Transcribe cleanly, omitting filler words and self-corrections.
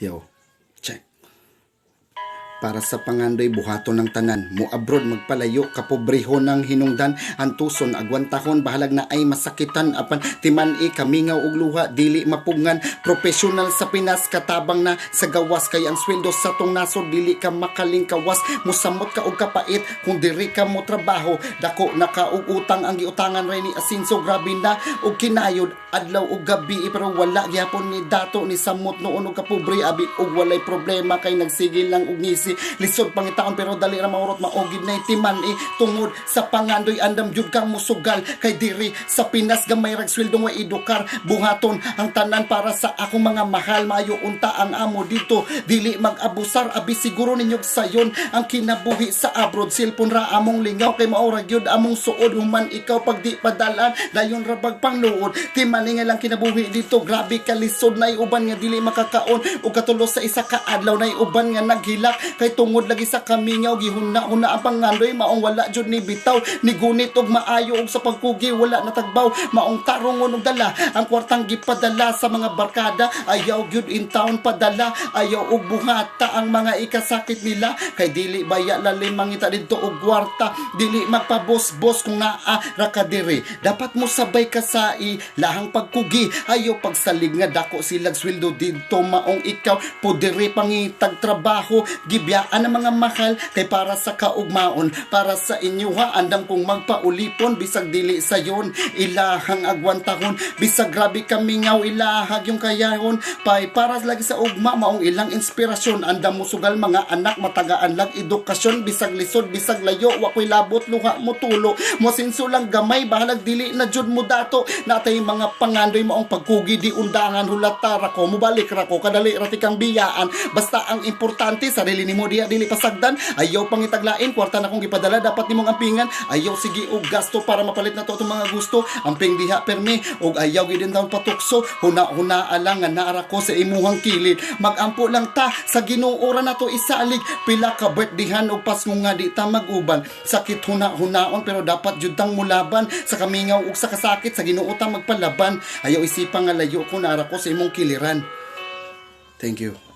Yo, check. Para sa pangandoy buhaton ng tanan, mo abroad magpalayo, kapobreho ng hinungdan, antuson agwantahon, bahalag na ay masakitan, apan timani kamingaw ug luha, dili mapungan, professional sa Pinas, katabang na sa gawas, kay ang sweldo sa tong nasod, dili ka makalingkawas, musamot ka og kapait, kung diri ka mo trabaho, dako nakaugutang ang giutangan ray ni Asinso, grabe na og kinayod, adlaw ug gabi, pero wala gyapon ni dato ni samot noon og kapobre, abi og walay problema, kay nagsigil lang og ngisi, lisod pangitaon pero dali ra maurot maogid na itiman tungod sa pangandoy andam jud kang musugal, kay diri sa Pinas gamay rag sweldo nga edukar, buhaton ang tanan para sa akong mga mahal, maayo unta ang amo dito, dili mag-abusar, abi siguro ninyo sayon ang kinabuhi sa abroad, cellphone ra among lingaw, kay mao ra gyud among suod, human ikaw pag di padalan dayon ra bag pangluod, timani nga lang kinabuhi dito, grabe ka lisod, nay uban nga dili makakaon ug katulos sa isa ka adlaw, nay uban nga naghilak, kay tungod lagi sa kamingaw, gihuna-huna ang pangandoy, maong wala jud ni bitaw, ni gunit og maayo og sa pagkugi wala natagbaw, maong tarongon og dala ang kwartang gipadala sa mga barkada, ayaw gyud in town padala, ayaw og buhata ang mga ikasakit nila, kay dili baya lalim mangita didto og kwarta, dili magpabos-bos kung naa ra ka diri, dapat mo sabay ka sa ilahang pagkugi, ayaw pagsalig nga dako silag sweldo didto, maong ikaw pudiri pangitag trabaho, gibiyaan ang mga mahal, kay para sa kaugmaon, para sa inyo ha, andam kong magpaulipon, bisag dili sayon, ilahang agwantahon, bisag grabe kamingaw, ilahag yung kayahon, pay para lagi sa ugma, maong ilang inspirasyon, andam mo sugal mga anak, matagaan lang edukasyon, bisag lisod, bisag layo, wakoy labot, luha mo tulo, mo sinsulang gamay, bahalag dili na jud mo dato, natay mga pangandoy maong pagkugi, di undangan, hulatara ko, mubalik ra ko, kadali ratikang biyaan, basta ang importante, sarili ni mo diya dili pasagdan, ayaw pangitaglain, kwarta na kong ipadala, dapat nimong ampingan, ayaw sige og gasto para mapalit na to itong mga gusto, amping diha permi, og ayaw gidin taon patukso, huna-huna alang nga naara ko sa imuhang kilid, magampo lang ta, sa ginuura na to isalig, pila ka birthdayhan og Pasko nga di ta maguban, sakit huna-hunaon, pero dapat jud tang mulaban, sa kamingaw ug sa kasakit, sa Ginoo ta magpalaban, ayaw isipang nga layo ko naara ko sa imong kiliran. Thank you.